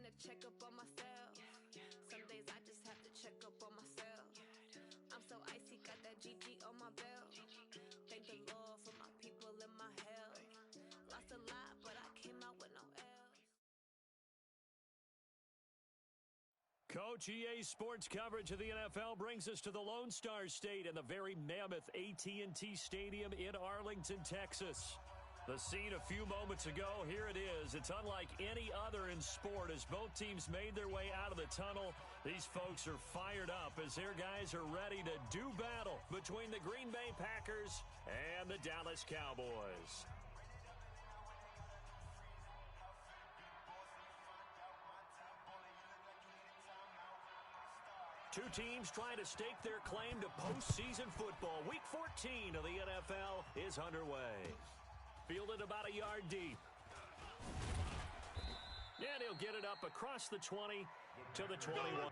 trying to check up on myself. Some days I just have to check up on myself. I'm so icy, got that GG on my belt. Thank the Lord for my people and my health. Lost a lot, but I came out with no L's. Coach, EA Sports coverage of the NFL brings us to the Lone Star State and the very mammoth AT&T Stadium in Arlington, Texas. The scene a few moments ago, here it is. It's unlike any other in sport as both teams made their way out of the tunnel. These folks are fired up as their guys are ready to do battle between the Green Bay Packers and the Dallas Cowboys. Two teams trying to stake their claim to postseason football. Week 14 of the NFL is underway. Fielded about a yard deep. And he'll get it up across the 20 to the 21.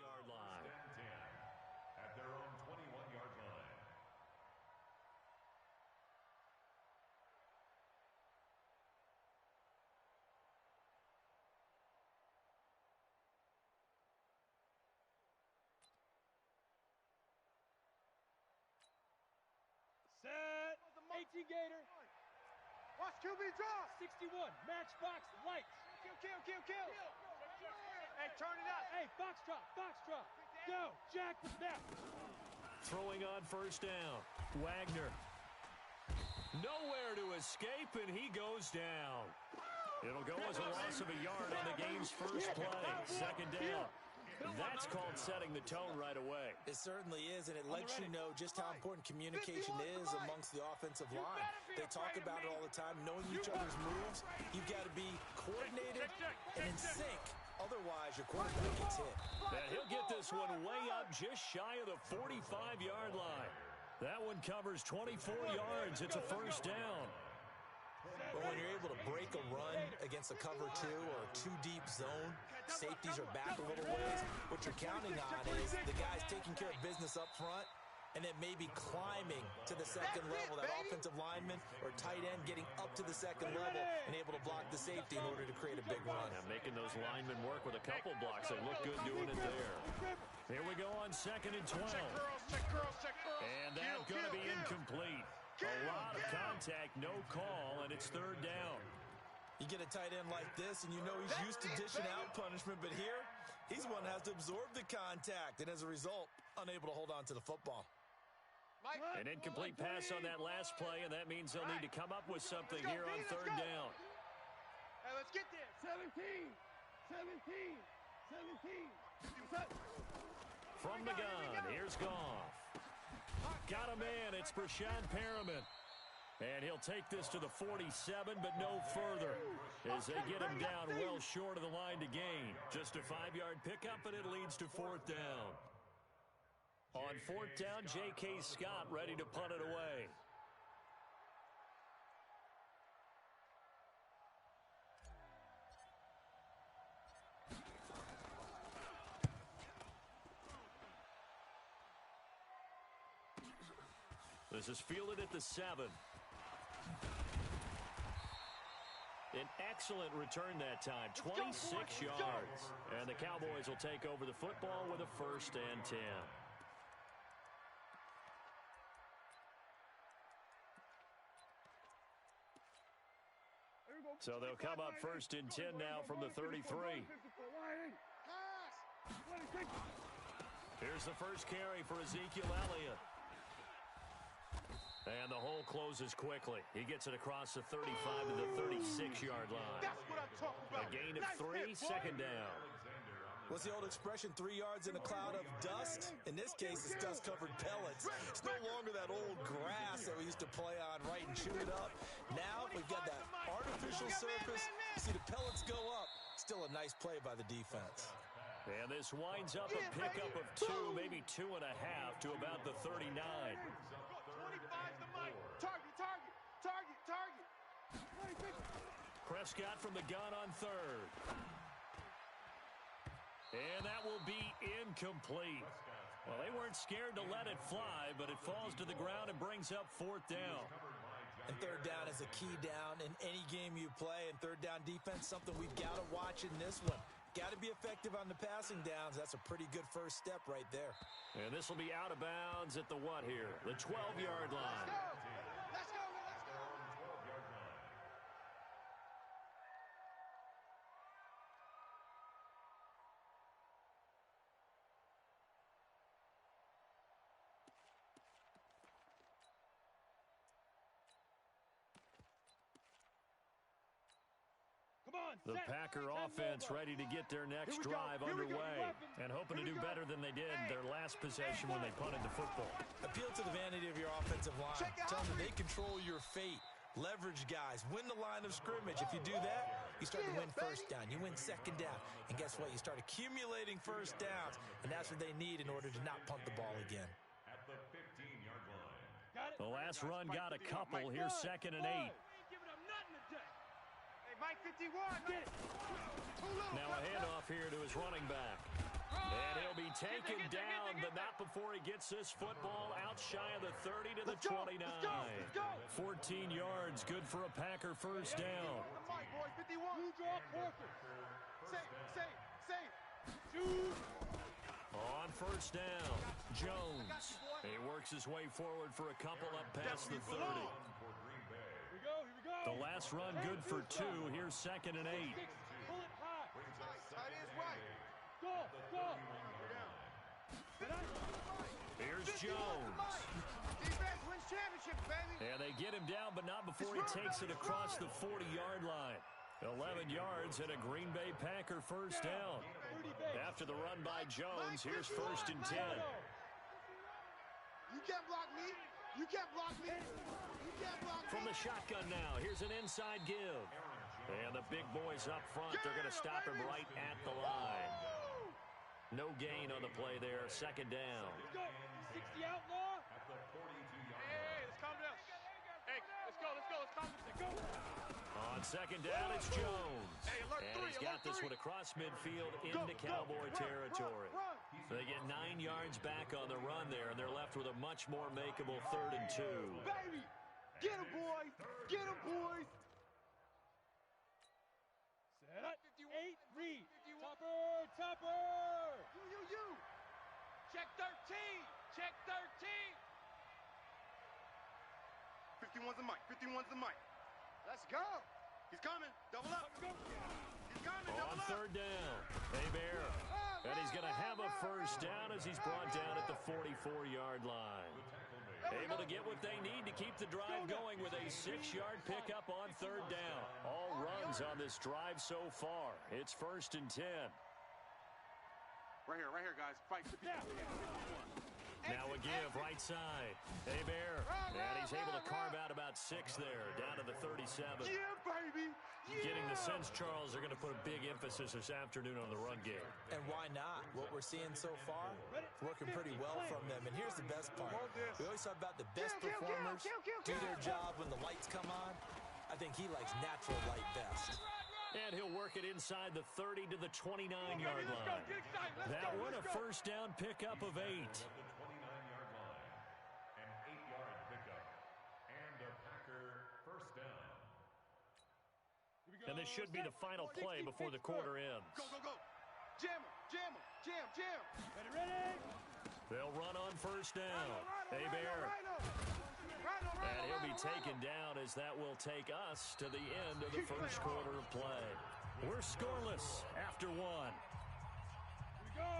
Yard line. At their own 21-yard line. Set. 18 Gator. Watch QB draw. 61. Matchbox. Lights. Kill. Hey, turn it up. Hey, box drop. Go. Jack the snap. Throwing on first down. Wagner. Nowhere to escape, and he goes down. It'll go as a loss of a yard on the game's first play. Second down. That's called setting the tone right away. It certainly is, and it lets you know just how important communication is amongst the offensive line. They talk about it all the time, knowing each other's moves. You've got to be coordinated and in sync. Otherwise, your quarterback gets hit. And he'll get this one way up just shy of the 45-yard line. That one covers 24 yards. It's a first down. But when you're able to break a run against a cover two or a two-deep zone, safeties are back a little ways. What you're counting on is the guys taking care of business up front and then maybe climbing to the second level. That offensive lineman or tight end getting up to the second level and able to block the safety in order to create a big run. Yeah, making those linemen work with a couple blocks. They look good doing it there. Here we go on 2nd and 12. Check girls. And that's going to be incomplete. A lot of contact, no call, and it's third down. You get a tight end like this, and you know he's used to dishing out punishment, but here, he's one that has to absorb the contact, and as a result, unable to hold on to the football. An incomplete pass on that last play, and that means they'll need to come up with something here on third down. Hey, let's get this. 17. From the gun, here's Goff. Got a man, it's Deshon Perriman. And he'll take this to the 47, but no further as they get him down well short of the line to gain. Just a 5-yard pickup, and it leads to fourth down. On fourth down, J.K. Scott ready to punt it away. This is fielded at the 7. An excellent return that time, 26 yards. And the Cowboys will take over the football with a 1st and 10. So they'll come up 1st and 10 now from the 33. Here's the first carry for Ezekiel Elliott. And the hole closes quickly. He gets it across the 35 to the 36-yard line. That's what I'm talking about. A gain of 3, second down. What's the old expression, 3 yards in a cloud of dust? In this case, it's dust-covered pellets. It's no longer that old grass that we used to play on, right, and chew it up. Now we've got that artificial surface. You see the pellets go up. Still a nice play by the defense. And this winds up a pickup of 2, maybe 2.5 to about the 39. 25's the mic. Target, target, target, target. Prescott from the gun on 3rd. And that will be incomplete. Well, they weren't scared to let it fly, but it falls to the ground and brings up 4th down. And 3rd down is a key down in any game you play. And 3rd down defense, something we've got to watch in this one. Got to be effective on the passing downs. That's a pretty good first step right there. And this will be out of bounds at the what here? The 12-yard line. Let's go. The Packer offense ready to get their next drive underway and hoping to do better than they did their last possession when they punted the football. Appeal to the vanity of your offensive line. Tell them they control your fate. Leverage guys. Win the line of scrimmage. If you do that, you start to win 1st down. You win 2nd down. And guess what? You start accumulating 1st downs. And that's what they need in order to not punt the ball again. At the 15-yard line. The last run got a couple. Here's 2nd and 8. Mike 51. Now a handoff here to his running back. And he'll be taken down, but not before he gets this football out shy of the 30 to the 29. 14 yards, good for a Packer 1st down. On 1st down, Jones. He works his way forward for a couple up past the 30. The last run good for 2. Here's 2nd and 8. Here's Jones. And they get him down, but not before he takes it across the 40-yard line. 11 yards and a Green Bay Packer 1st down. After the run by Jones, here's 1st and 10. You can't block me. You can't block me. You can't block me. From the shotgun now, here's an inside give. And the big boys up front, they're going to stop him right at the line. No gain on the play there, 2nd down. 60 outlaw. Hey, let's calm down. Hey, let's go. Let's compensate. Go. On 2nd down, it's Jones. And he's got this one across midfield into Cowboy territory. They get 9 yards back on the run there, and they're left with a much more makeable 3rd and 2. Baby, get him, boys. Get him, boys. Set up. 8, read. Topper. You. Check 13. Check 13. 51's the mic. Let's go. He's coming. Double up. He's coming. On 3rd down, Hebert. And he's going to have a 1st down as he's brought down at the 44-yard line. Able to get what they need to keep the drive going with a 6-yard pickup on 3rd down. All runs on this drive so far. It's 1st and 10. Right here, guys. Fight. Now a give, right side. Hebert. And he's able to carve out about 6 there, down to the 37. Yeah, baby. Yeah. Getting the sense, Charles, they're going to put a big emphasis this afternoon on the run game. And why not? What we're seeing so far, it's working pretty well from them. And here's the best part. We always talk about the best performers do their job when the lights come on. I think he likes natural light best. And he'll work it inside the 30 to the 29-yard line. That one a 1st down pickup of 8. At the 29-yard line. An 8-yard pickup. And a Packer 1st down. And this should be the final play before the quarter ends. Go. Jam him. Ready. They'll run on 1st down. Hebert. And And he'll be taken down as that will take us to the end of the first quarter of play. We're scoreless after one. Here we go.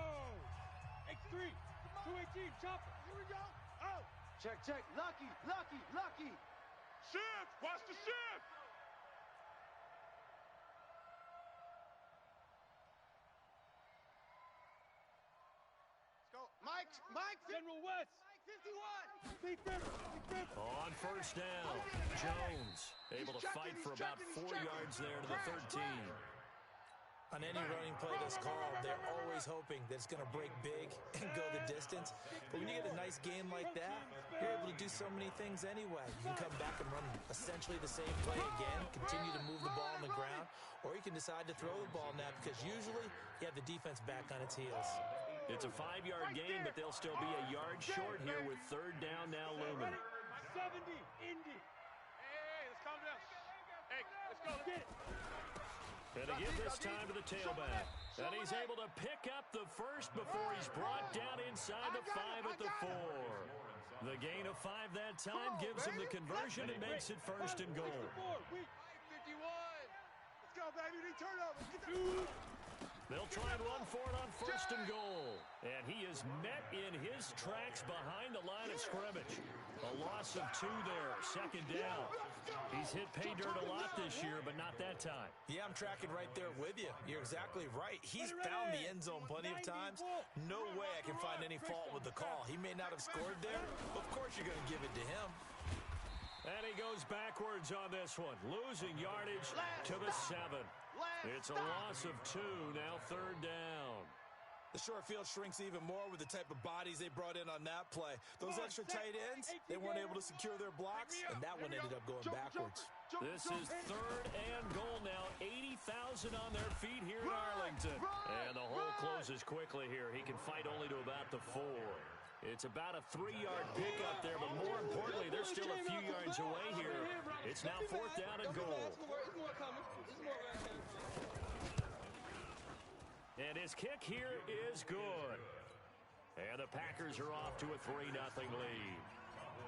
X3. 218. Chop it. Here we go. Oh. Check. Lucky. Shift! Watch the shift! Let's go. Mike. General West. Mike 51. Big River. On first down, Jones able to fight for about 4 yards there to the 13. On any running play that's called, they're always hoping that it's going to break big and go the distance. But when you get a nice game like that, you're able to do so many things anyway. You can come back and run essentially the same play again, continue to move the ball on the ground, or you can decide to throw the ball now because usually you have the defense back on its heels. It's a 5-yard gain, but they'll still be a yard short here with third down now looming. 70. Indy. Hey, let's calm down. Hey, let's go. Get it. And to give this time to the tailback. And he's able to pick up the first before he's brought down inside the 5 at the 4. The gain of 5 that time gives him the conversion and makes it first and goal. 51. Let's go, baby. They turn over. Get the They'll try and run for it on first and goal. And he is met in his tracks behind the line of scrimmage. A loss of 2 there, second down. He's hit pay dirt a lot this year, but not that time. Yeah, I'm tracking right there with you. You're exactly right. He's found the end zone plenty of times. No way I can find any fault with the call. He may not have scored there. Of course you're going to give it to him. And he goes backwards on this one, losing yardage to the 7. It's a loss of 2, now third down. The short field shrinks even more with the type of bodies they brought in on that play. Those extra tight ends, they weren't able to secure their blocks, and that one ended up going backwards. This is third and goal now. 80,000 on their feet here in Arlington. And the hole closes quickly here. He can fight only to about the 4. It's about a 3-yard pickup there, but more importantly, they're still a few yards away here. It's now fourth down and goal. And his kick here is good. And the Packers are off to a 3-0 lead.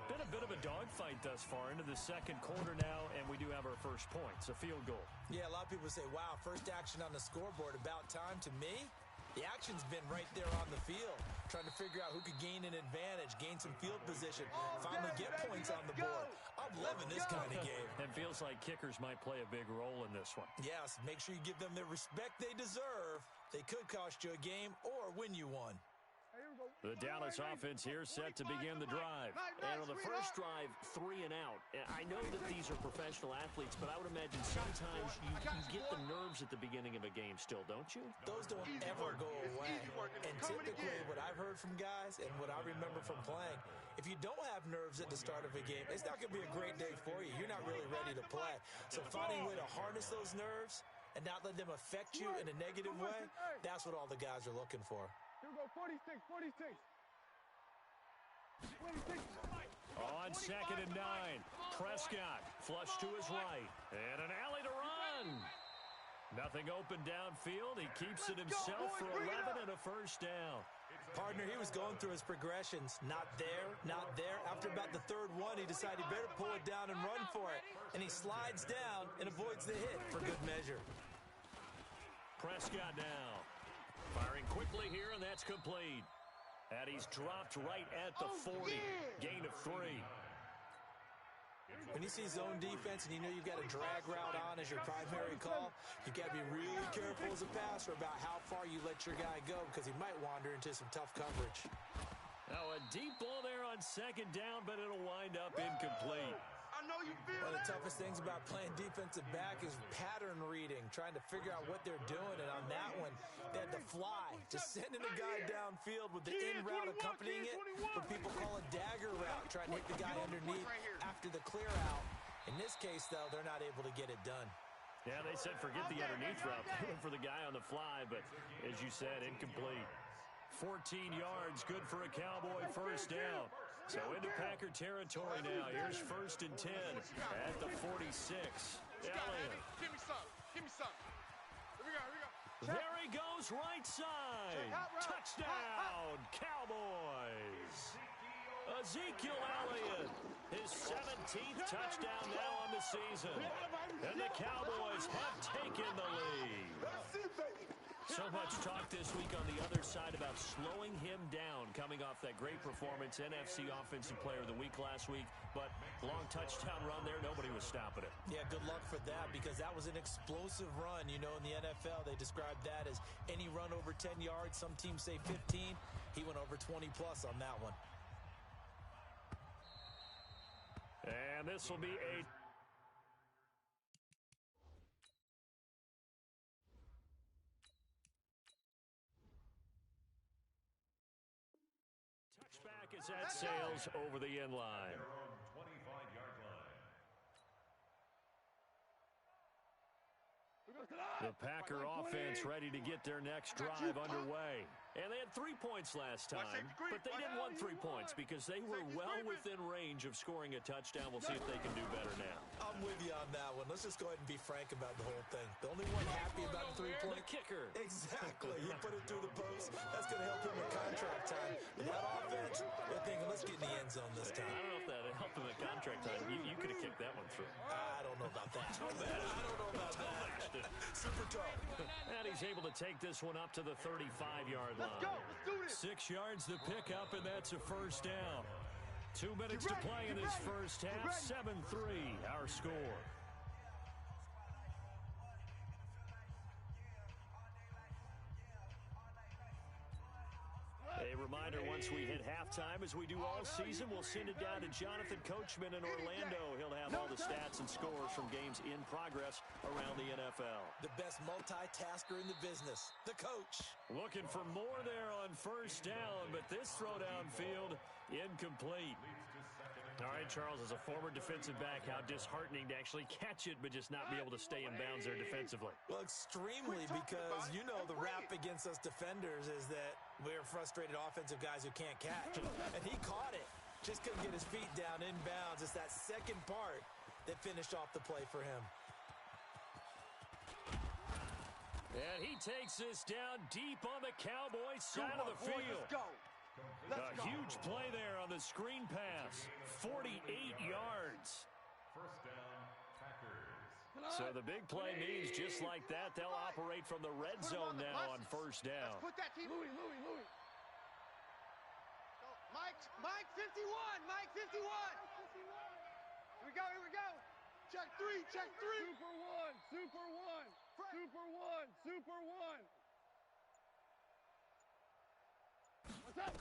Been a bit of a dogfight thus far into the second quarter now, and we do have our first points, a field goal. Yeah, a lot of people say, wow, first action on the scoreboard, about time. To me, the action's been right there on the field, trying to figure out who could gain an advantage, gain some field position, finally get points on the board. I'm loving this kind of game. It feels like kickers might play a big role in this one. Yes, make sure you give them the respect they deserve. They could cost you a game or win you one. The Dallas offense here set to begin the drive. And on the first drive, 3 and out. I know that these are professional athletes, but I would imagine sometimes you get the nerves at the beginning of a game still, don't you? Those don't ever go away. And typically what I've heard from guys and what I remember from playing, if you don't have nerves at the start of a game, it's not going to be a great day for you. You're not really ready to play. So finding a way to harness those nerves and not let them affect you in a negative way, that's what all the guys are looking for. Here we go. 46. On second and 9, Prescott flush to his right. And an alley to run. Nothing open downfield. He keeps it himself for 11 and a first down. Partner, he was going through his progressions. Not there, not there. After about the third one, he decided he better pull it down and run for it. And he slides down and avoids the hit for good measure. Prescott now. Firing quickly here, and that's complete. And he's dropped right at the 40. Gain of 3. When you see zone defense and you know you've got a drag route on as your primary call, you've got to be really careful as a passer about how far you let your guy go because he might wander into some tough coverage. Now a deep ball there on second down, but it'll wind up incomplete. I know you feel One of the that. toughest things about playing defensive back is pattern reading, trying to figure out what they're doing. And on that one, they had to fly, just sending a guy downfield with the in route accompanying it, what people call a dagger route, trying to hit the guy underneath after the clear out. In this case, though, they're not able to get it done. Yeah, they said forget the underneath route. They went for the guy on the fly, but as you said, incomplete. 14 yards, good for a Cowboy first down. So into Packer territory now. Here's first and 10 at the 46. Elliott. Give me some. Here we go. There he goes, right side. Touchdown, Cowboys. Ezekiel Elliott, his 17th touchdown now on the season. And the Cowboys have taken the lead. So much talk this week on the other side about slowing him down coming off that great performance, NFC Offensive Player of the Week last week. But long touchdown run there, nobody was stopping it. Yeah, good luck for that because that was an explosive run. You know, in the NFL, they describe that as any run over 10 yards. Some teams say 15. He went over 20-plus on that one. And this will be a... touchback as that sails over the end line. Their own 25-yard line. The Packer offense ready to get their next drive underway. And they had 3 points last time, but they didn't want 3 points because they were well within range of scoring a touchdown. We'll see if they can do better now. I'm with you on that one. Let's just go ahead and be frank about the whole thing. The only one happy about the 3-point... The kicker. Exactly. He put it through the post. That's going to help him in contract time. But that offense, they're thinking, let's get in the end zone this time. I don't know if that helped him in contract time. You could have kicked that one through. I don't know about that. I don't know about that. Super tough. And he's able to take this one up to the 35-yard line. Let's go. Let's do this. 6 yards to pick up, and that's a first down. 2 minutes to play in this first half. 7-3 our score. A reminder, once we hit halftime, as we do all season, we'll send it down to Jonathan Coachman in Orlando. He'll have all the stats and scores from games in progress around the NFL. The best multitasker in the business, the coach. Looking for more there on first down, but this throw downfield incomplete. All right, Charles, as a former defensive back, how disheartening to actually catch it but just not be able to stay in bounds there defensively. Well, extremely, because you know the rap against us defenders is that we're frustrated offensive guys who can't catch. And he caught it. Just couldn't get his feet down in bounds. It's that second part that finished off the play for him. And he takes this down deep on the Cowboys side of the field. Let's go. A huge play there on the screen pass. 48 yards. First down, Packers. So the big play means just like that, they'll operate from the red zone now on first down. Let's put that team. Louis. Mike 51. Mike 51. Here we go. Check three. Super one. What's up?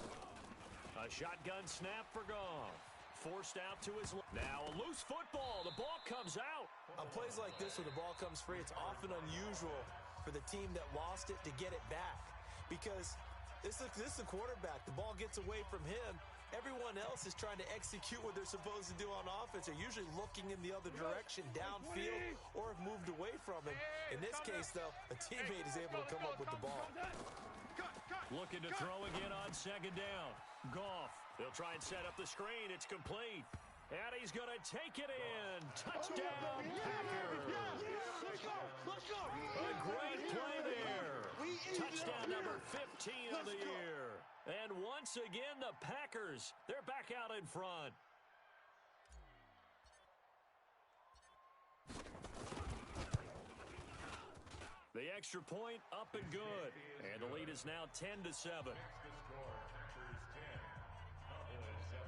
A shotgun snap for Goff. Forced out to his left. Now a loose football. The ball comes out. On plays like this where the ball comes free, it's often unusual for the team that lost it to get it back. Because this is the quarterback. The ball gets away from him. Everyone else is trying to execute what they're supposed to do on offense. They're usually looking in the other direction, downfield, or have moved away from him. In this case, though, a teammate is able to come up with the ball. Looking to throw again on second down. Goff. They'll try and set up the screen. It's complete. And he's going to take it in. Touchdown, Packers. Let's go. A great play there. Touchdown number 15 of the year. And once again, the Packers, they're back out in front. The extra point up and good. And the lead is now 10-7. Next to score, Packers 10, Cowboys 7.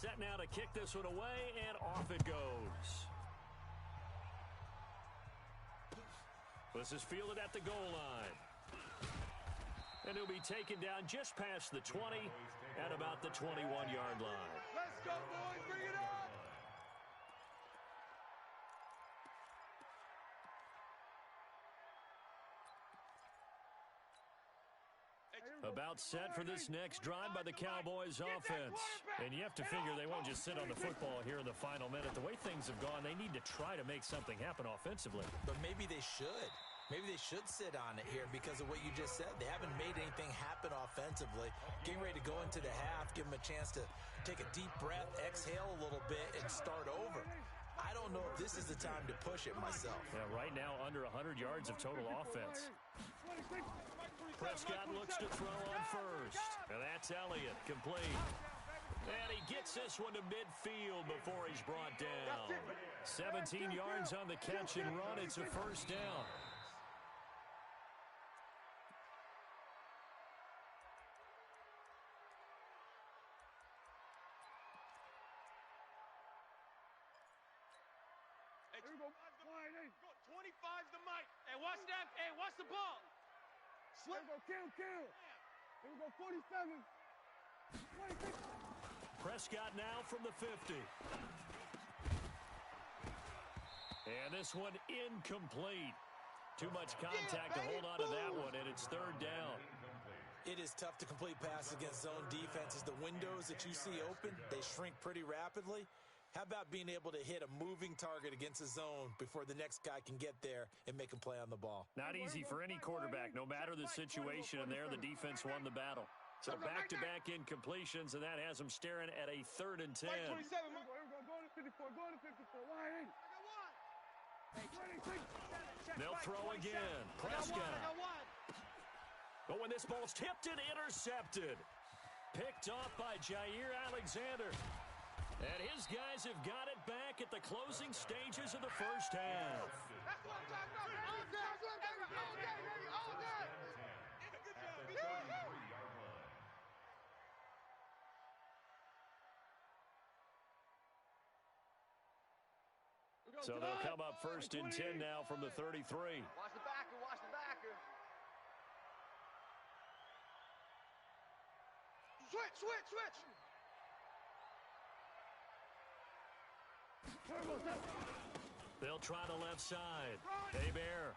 Set now to kick this one away, and off it goes. This is fielded at the goal line. And he'll be taken down just past the 20 at about the 21-yard line. Let's go, boys. Bring it up. About set for this next drive by the Cowboys offense. And you have to figure they won't just sit on the football here in the final minute. The way things have gone, they need to try to make something happen offensively. But maybe they should. Maybe they should sit on it here because of what you just said. They haven't made anything happen offensively. Getting ready to go into the half, give them a chance to take a deep breath, exhale a little bit, and start over. I don't know if this is the time to push it myself. Yeah, right now under 100 yards of total offense. Prescott looks to throw on first. And that's Elliott, complete. And he gets this one to midfield before he's brought down. 17 yards on the catch and run. It's a first down. Here we go. 25's the mic. Hey, watch that. Hey, watch the ball. Slip. Here we go. Kill. Here we go. 47. 26. Prescott now from the 50. And this one incomplete. Too much contact to hold on to that one, and it's third down. It is tough to complete passes against zone defenses. The windows that you see open, they shrink pretty rapidly. How about being able to hit a moving target against a zone before the next guy can get there and make a play on the ball? Not easy for any quarterback. No matter the situation, and there the defense won the battle. So back-to-back incompletions, and that has them staring at a 3rd and 10. Go to 54. Go to 54. Wide in. They'll throw again. Prescott. But when this ball's tipped and intercepted. Picked off by Jair Alexander. And his guys have got it back at the closing stages of the first half. That's what I'm talking about. All day, baby. All day. Good job. So they'll come up 1st and 10 now from the 33. Watch the backer. Switch. They'll try the left side. Hebert.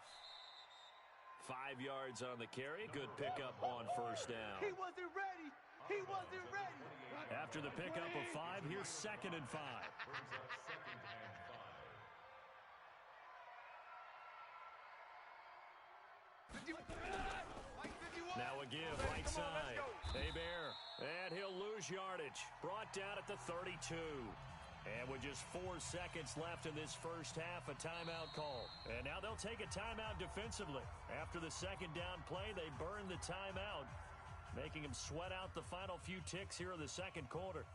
5 yards on the carry. Good pickup on first down. He wasn't ready. After the pickup of 5, here's 2nd and 5. Now again, right side. Hebert. And he'll lose yardage. Brought down at the 32. And with just 4 seconds left in this first half, a timeout call. And now they'll take a timeout defensively. After the 2nd down play, they burn the timeout, making them sweat out the final few ticks here in the 2nd quarter.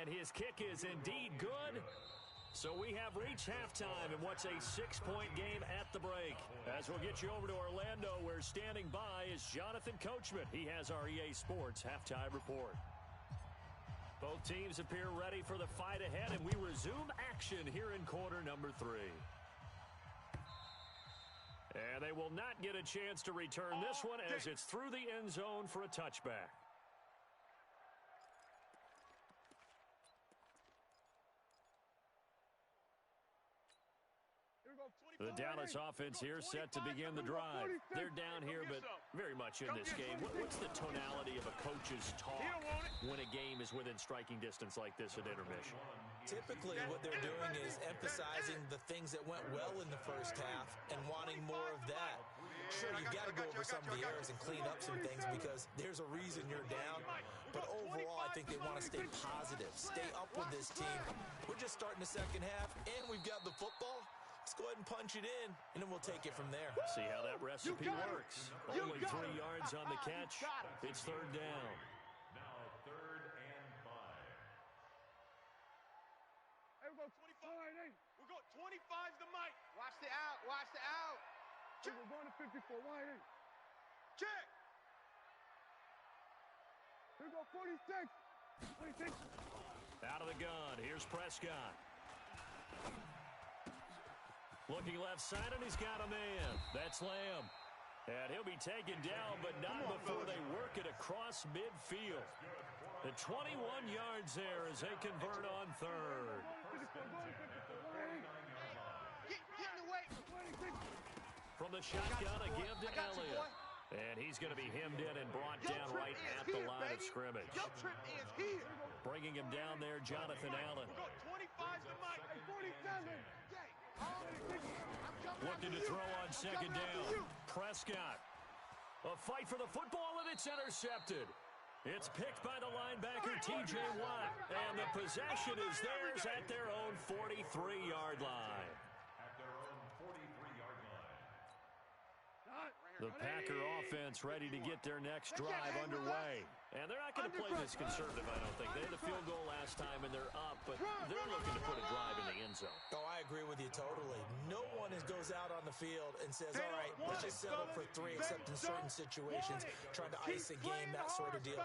And his kick is indeed good. So we have reached halftime in what's a 6-point game at the break. As we'll get you over to Orlando, where standing by is Jonathan Coachman. He has our EA Sports halftime report. Both teams appear ready for the fight ahead, and we resume action here in quarter number 3. And they will not get a chance to return this one as it's through the end zone for a touchback. The Dallas offense here set to begin the drive. They're down here, but very much in this game. What's the tonality of a coach's talk when a game is within striking distance like this at intermission? Typically, what they're doing is emphasizing the things that went well in the first half and wanting more of that. Sure, you've got to go over some of the errors and clean up some things because there's a reason you're down. But overall, I think they want to stay positive, stay up with this team. We're just starting the second half, and we've got the football. Let's go ahead and punch it in, and then we'll take it from there. See how that recipe works. Only 3 yards on the catch. It's 3rd down. Now 3rd and 5. Hey, we go 25. We go 25's the mic. Watch the out. Check. We're going to 54. Wide in. Check. Here we go 46. Out of the gun. Here's Prescott. Looking left side, and he's got a man. That's Lamb. And he'll be taken down, but not before they work it across midfield. The 21 yards there as they convert on 3rd. From the shotgun, a give to Elliott. And he's going to be hemmed in and brought down right at the line of scrimmage. Bringing him down there, Jonathan Allen. Looking to throw on 2nd down. Prescott. A fight for the football, and it's intercepted. It's picked by the linebacker, T.J. Watt, and the possession is theirs at their own 43-yard line. At their own 43-yard line. The Packer offense ready to get their next drive underway. And they're not going to play this conservative, I don't think. They had a field goal last time, and they're up, but they're looking to put a drive in the end zone. Oh, I agree with you totally. No one goes out on the field and says, all right, let's just settle for 3, except in certain situations, trying to ice a game, that sort of deal.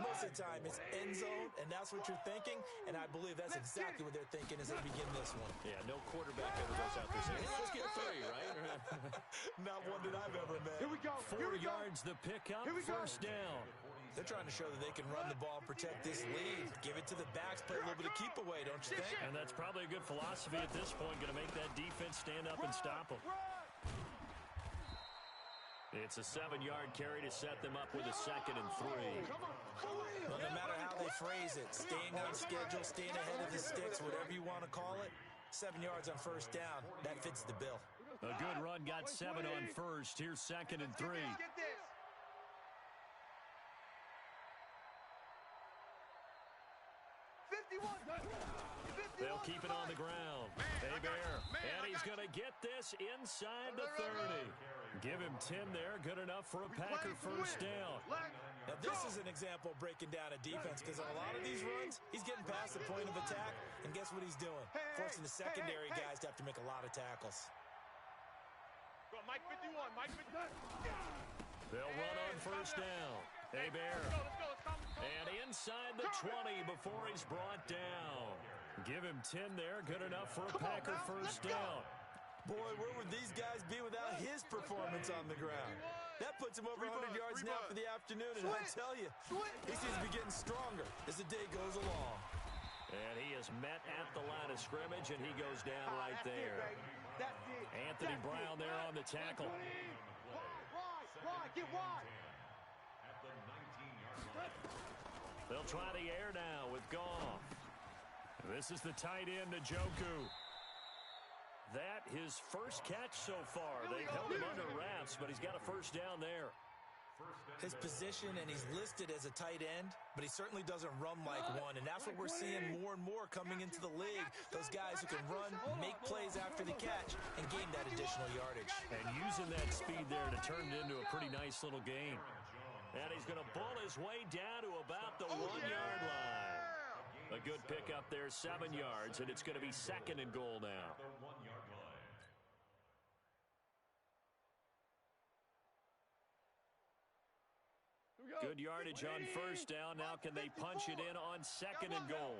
Most of the time, it's end zone, and that's what you're thinking, and I believe that's exactly what they're thinking as they begin this one. Yeah, no quarterback ever goes out there saying, hey, let's get 3, right? Not one that I've ever met. Here we go. 4 yards the pickup, first down. They're trying to show that they can run the ball and protect this lead. Give it to the backs, play a little bit of keep away, don't you think? And that's probably a good philosophy at this point, going to make that defense stand up and stop them. It's a 7-yard carry to set them up with a 2nd and 3. Well, no matter how they phrase it, staying on schedule, staying ahead of the sticks, whatever you want to call it, 7 yards on first down, that fits the bill. A good run got 7 on first. Here's 2nd and 3. Get this. They'll keep it on the ground. Hebert, and he's going to get this inside the 30. Give him 10 there, good enough for a Packer first down. Now, this is an example of breaking down a defense, because on a lot of these runs, he's getting past the point of attack, and guess what he's doing? Forcing the secondary guys to have to make a lot of tackles. Go, Mike 51, Mike 51. They'll run on first down. Hebert. Let's go. And inside the 20 before he's brought down. Give him 10 there, good enough for a Packer first down. Boy, where would these guys be without his performance on the ground? That puts him over 100 yards now for the afternoon, and I tell you, he seems to be getting stronger as the day goes along. And he is met at the line of scrimmage, and he goes down right there. Anthony Brown there on the tackle. Wide, get wide. At the 19-yard line. They'll try the air now with Goff. This is the tight end, Njoku. That his first catch so far. They've held him under wraps, but he's got a first down there. His position, and he's listed as a tight end, but he certainly doesn't run like one, and that's what we're seeing more and more coming into the league. Those guys who can run, make plays after the catch, and gain that additional yardage. And using that speed there to turn it into a pretty nice little game. And he's going to bull his way down to about the 1-yard line. A good pickup there, 7 yards, and it's going to be 2nd and goal now. The 1-yard line. Good yardage on first down. Now can they punch it in on 2nd and goal?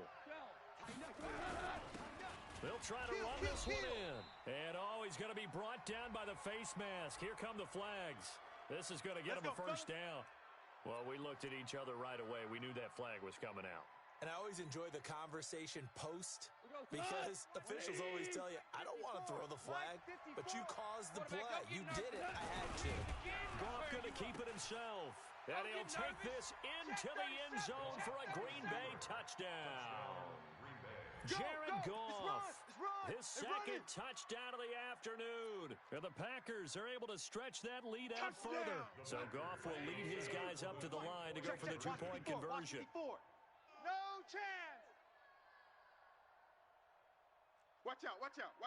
They'll try to run this one in. And he's going to be brought down by the face mask. Here come the flags. This is going to get him a first down. Well, we looked at each other right away. We knew that flag was coming out. And I always enjoy the conversation post, because officials always tell you, I don't want to throw the flag, but you caused the play. You did it. I had to. Goff going to keep it himself. And he'll take this into the end zone for a Green Bay touchdown. Jared Goff, his second touchdown of the afternoon. And the Packers are able to stretch that lead out further. So Goff will lead his guys up to the line to go for the two-point conversion. No chance. Watch out.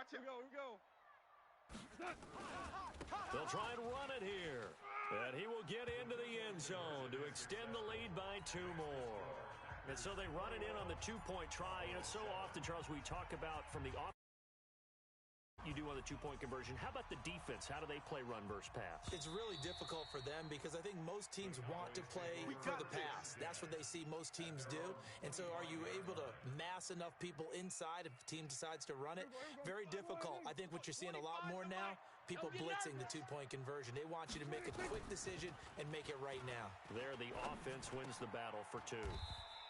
Here we go. They'll try and run it here. And he will get into the end zone to extend the lead by 2 more. And so they run it in on the two-point try. You know, so often, Charles, we talk about from the off you do on the two-point conversion. How about the defense? How do they play run versus pass? It's really difficult for them because I think most teams want to play for the pass. That's what they see most teams do. And so are you able to mass enough people inside if a team decides to run it? Very difficult. I think what you're seeing a lot more now, people blitzing the two-point conversion. They want you to make a quick decision and make it right now. There, the offense wins the battle for 2.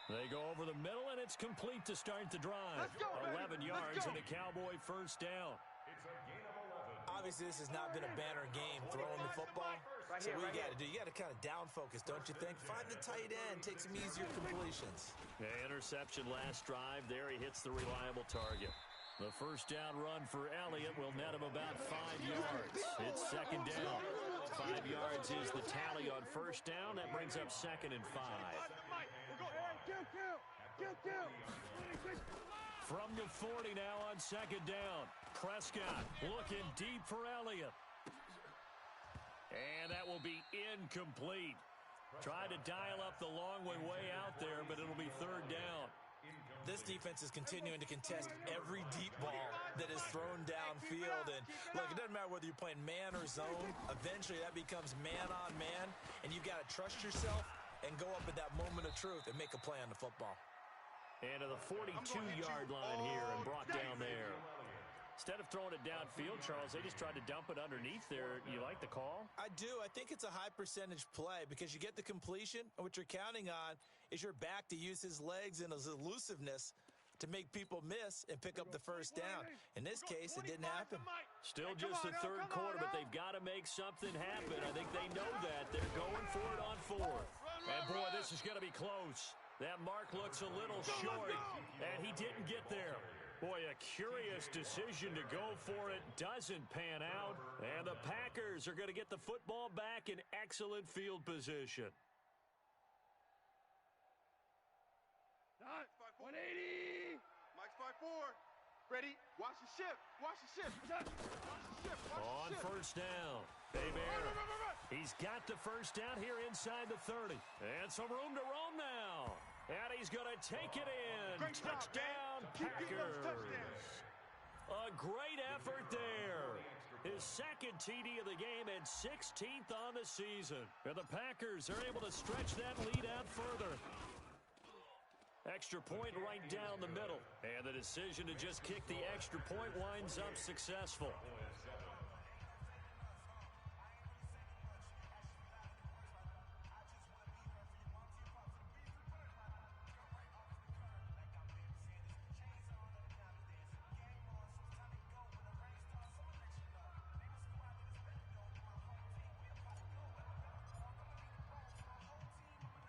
They go over the middle, and it's complete to start the drive. 11 yards and a Cowboy first down. It's a gain of 11. Obviously, this has not been a banner game throwing the football. So what you got to do, you got to kind of down focus, don't you think? Find the tight end, take some easier completions. Interception last drive. There he hits the reliable target. The first down run for Elliott will net him about 5 yards. It's second down. 5 yards is the tally on first down. That brings up second and 5. From the 40 now on second down. Prescott looking deep for Elliott. And that will be incomplete. Tried to dial up the long way out there, but it'll be third down. This defense is continuing to contest every deep ball that is thrown downfield. And, look, it doesn't matter whether you're playing man or zone. Eventually, that becomes man-on-man, and you've got to trust yourself and go up at that moment of truth and make a play on the football. And to the 42-yard line here and brought down there. Instead of throwing it downfield, Charles, they just tried to dump it underneath there. You like the call? I do. I think it's a high-percentage play because you get the completion, and what you're counting on is your back to use his legs and his elusiveness to make people miss and pick up the first down. In this case, it didn't happen. Still just the third quarter, but they've got to make something happen. I think they know that. They're going for it on fourth. And, boy, this is going to be close. That mark looks a little short, and he didn't get there. Boy, a curious decision to go for it. Doesn't pan out. And the Packers are going to get the football back in excellent field position. 180. Mike's 5-4. Ready? Watch the ship. Watch the ship. Watch the ship. On first down. Bear. He's got the first down here inside the 30. And some room to roam now. And he's going to take it in. Great Touchdown, job, Packers. touchdowns. A great effort there. His second TD of the game and 16th on the season. And the Packers are able to stretch that lead out further. Extra point right down the middle. And the decision to just kick the extra point winds up successful.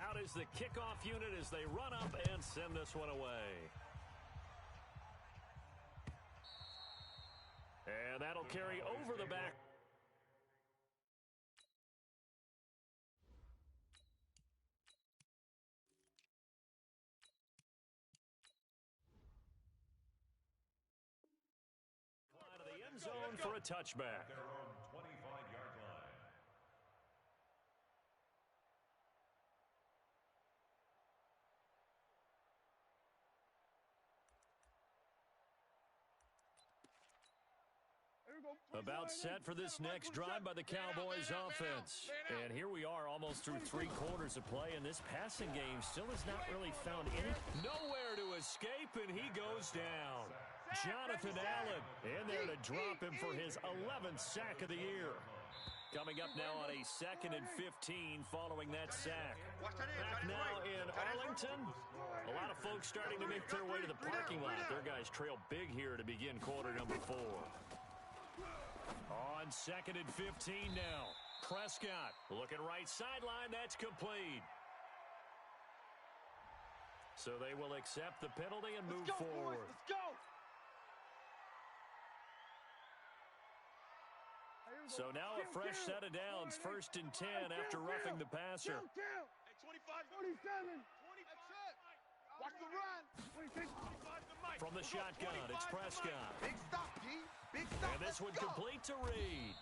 Out is the kickoff unit as they run up and send this one away. And that'll carry over the back. Line of the end zone for a touchback. Their own 25-yard line. About set for this next drive by the Cowboys offense. And here we are almost through 3 quarters of play, and this passing game still has not really found nowhere to escape, and he goes down. Jonathan Allen in there to drop him for his 11th sack of the year. Coming up now on a 2nd and 15 following that sack. Back now in Arlington. A lot of folks starting to make their way to the parking lot. Their guys trail big here to begin quarter number 4. On 2nd and 15 now. Prescott looking right sideline. That's complete. So they will accept the penalty and move forward. Boys, let's go. So now a fresh set of downs. 1st and 10 after roughing the passer. Hey, 25, 47. Watch the run. 26. From the shotgun, it's Prescott. Big stop, G. Big stop. And this one complete to Reed.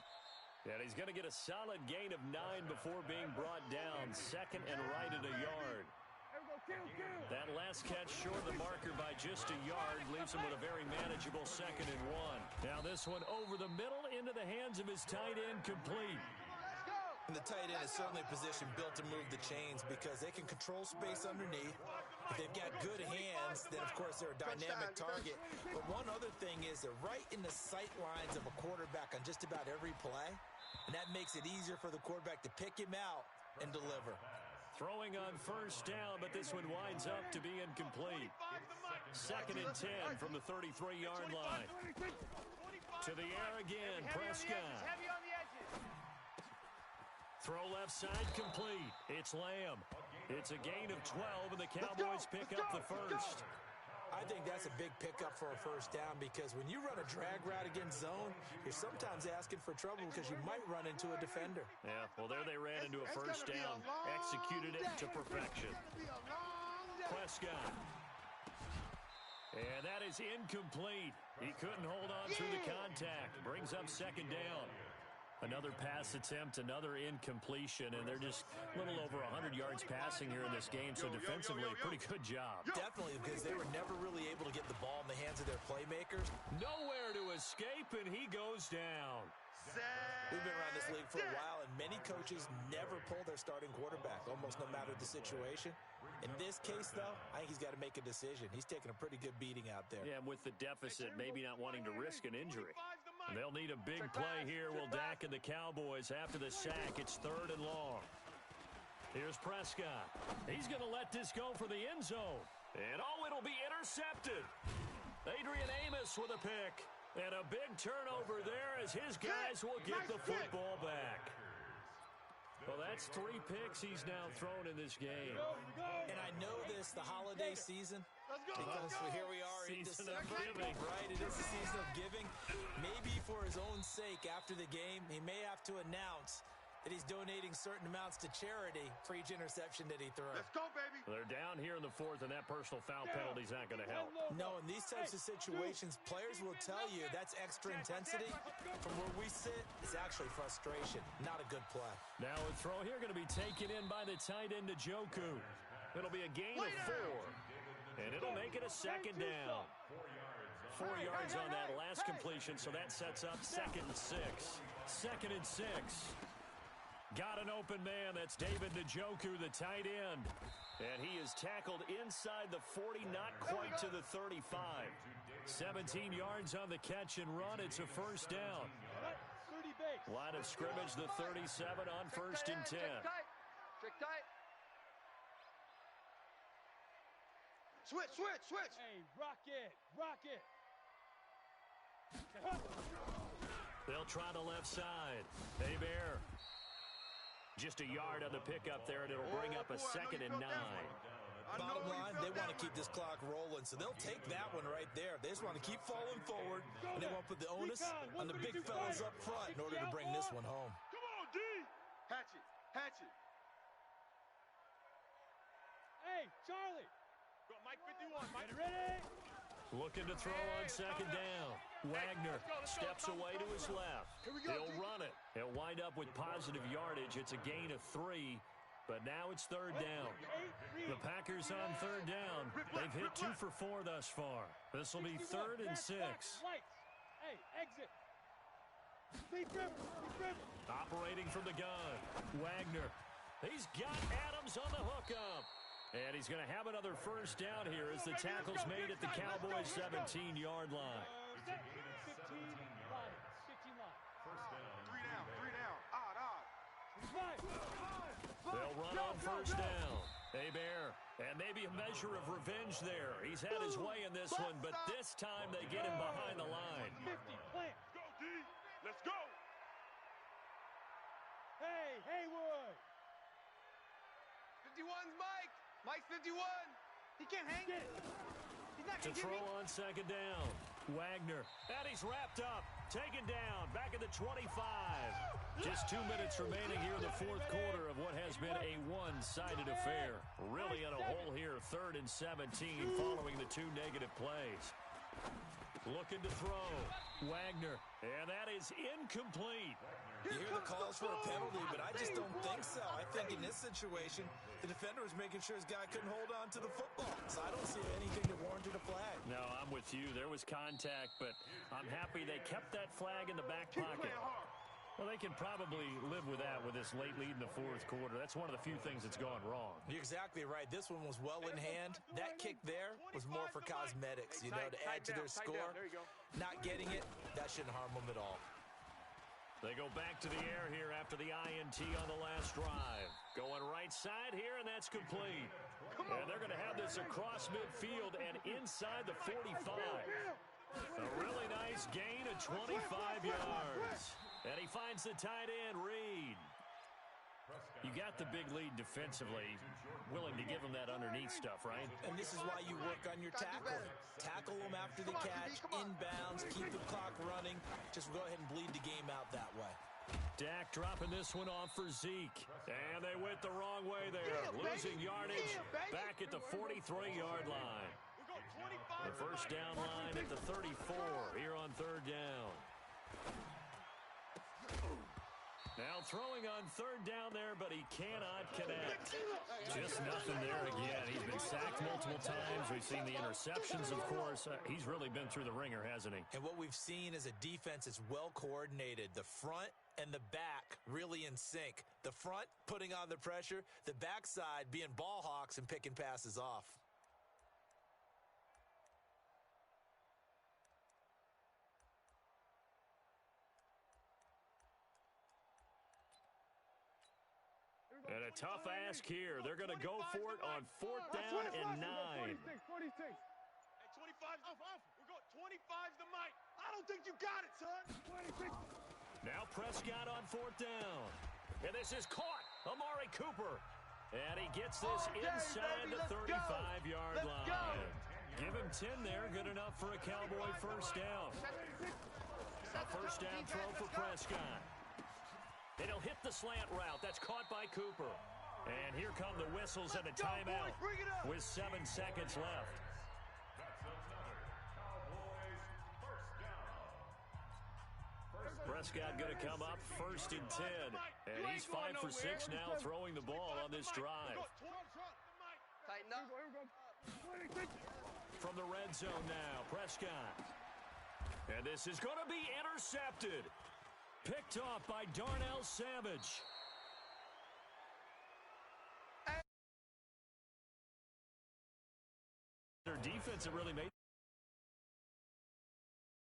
And he's going to get a solid gain of 9 before being brought down. 2nd and right at a yard. That last catch short of the marker by just a yard leaves him with a very manageable 2nd and 1. Now this one over the middle into the hands of his tight end, complete. And the tight end is certainly a position built to move the chains because they can control space underneath. If they've got good hands, then of course they're a dynamic target. But one other thing is they're right in the sight lines of a quarterback on just about every play. And that makes it easier for the quarterback to pick him out and deliver. Throwing on 1st down, but this one winds up to be incomplete. 2nd and 10 from the 33-yard line. To the air again, Prescott. Throw left side complete. It's Lamb. It's a gain of 12, and the Cowboys pick up the first. I I think that's a big pickup for a first down because when you run a drag route against zone, you're sometimes asking for trouble because you might run into a defender. Yeah, well, there they ran into a first down, executed it to perfection. Prescott. And that is incomplete. He couldn't hold on through the contact. Brings up second down. Another pass attempt, another incompletion, and they're just a little over 100 yards passing here in this game, so defensively, a pretty good job. Definitely, because they were never really able to get the ball in the hands of their playmakers. Nowhere to escape, and he goes down. We've been around this league for a while, and many coaches never pull their starting quarterback, almost no matter the situation. In this case, though, I think he's got to make a decision. He's taking a pretty good beating out there. Yeah, with the deficit, maybe not wanting to risk an injury. And they'll need a big play here. Will Dak and the Cowboys after the sack. It's 3rd and long. Here's Prescott. He's going to let this go for the end zone. And, it'll be intercepted. Adrian Amos with a pick. And a big turnover there as his guys will get the football back. Well, that's 3 picks he's now thrown in this game. And I know this, the holiday season, because here we are in December, right? It is a season of giving. Maybe for his own sake, after the game, he may have to announce that he's donating certain amounts to charity for each interception that he throws. Let's go, baby. They're down here in the 4th, and that personal foul penalty's not going to help. No, in these types of situations, players will tell you that's extra intensity. From where we sit, it's actually frustration, not a good play. Now a throw here going to be taken in by the tight end Njoku. It'll be a gain of 4, and it'll make it a second down. 4 yards on that last completion, so that sets up 2nd and 6. 2nd and 6. Got an open man. That's David Njoku, the tight end. And he is tackled inside the 40, not quite to the 35. 17 yards on the catch and run. It's a first down. Line of scrimmage, the 37 on 1st and 10. Check tight. Switch. Hey, rock it. They'll try the left side. Bear. Just a yard on the pickup there, and it'll bring up a 2nd and 9. Bottom line, they want to keep this clock rolling, so they'll take that one right there. They just want to keep falling forward, and they want to put the onus on the big fellas up front in order to bring this one home. Come on, D. Hatch it. Hey, Charlie. Go, Mike 51. Mike, ready? Looking to throw on 2nd down. Wagner steps away to his left. He'll run it. He'll wind up with positive yardage. It's a gain of 3, but now it's 3rd down. The Packers on 3rd down. They've hit 2 for 4 thus far. This will be 3rd and 6. Hey, exit. Deep river. Operating from the gun. Wagner. He's got Adams on the hookup. And he's going to have another first down here as the tackle's made at the Cowboys' 17-yard line. 15 line. 3 down. Odd. They'll run on first down. Bear. And maybe a measure of revenge there. He's had his way in this one, but this time they get him behind the line. 50, plant. Go, D. Let's go. Hey, Haywood. 51's Mike. Mike's 51. He can't hang it. He's not To throw on 2nd down. Wagner. And he's wrapped up. Taken down. Back at the 25. Just 2 minutes remaining here in the 4th quarter of what has been a one-sided affair. Really in a hole here. 3rd and 17 following the 2 negative plays. Looking to throw. Wagner. And that is incomplete. You hear the calls for a penalty, but I just don't think so. I think in this situation, the defender was making sure his guy couldn't hold on to the football. So I don't see anything that warranted a flag. No, I'm with you. There was contact, but I'm happy they kept that flag in the back pocket. Well, they can probably live with that with this late lead in the 4th quarter. That's one of the few things that's gone wrong. You're exactly right. This one was well in hand. That kick there was more for cosmetics, to add to their score. Not getting it, that shouldn't harm them at all. They go back to the air here after the INT on the last drive. Going right side here, and that's complete. And they're going to have this across midfield and inside the 45. A really nice gain of 25 yards. And he finds the tight end, Reed. You got the big lead defensively, willing to give them that underneath stuff, right? And this is why you work on your tackle. Tackle them after the catch, inbounds, keep the clock running. Just go ahead and bleed the game out that way. Dak dropping this one off for Zeke. And they went the wrong way there. Losing yardage back at the 43-yard line. The first down line at the 34 here on third down. Now throwing on third down there, but he cannot connect. Just nothing there again. He's been sacked multiple times. We've seen the interceptions, of course. He's really been through the ringer, hasn't he? And what we've seen is a defense that's well coordinated. The front and the back really in sync. The front putting on the pressure, the backside being ball hawks and picking passes off. And a tough ask here. They're going to go for it on fourth down and 9. 46. Hey, 25 off. We're going 25's the mic. I don't think you got it, son. 26. Now Prescott on fourth down. And this is caught. Amari Cooper. And he gets this inside the 35-yard line. Give him 10 there. Good enough for a Cowboy first down. A first down throw for Prescott. And he'll hit the slant route. That's caught by Cooper. And here come the whistles and a timeout with 7 seconds left. Prescott going to come up first and 10. And he's 5 for 6 now throwing the ball on this drive. Tighten up. From the red zone now, Prescott. And this is going to be intercepted. Picked off by Darnell Savage. Their defense have really made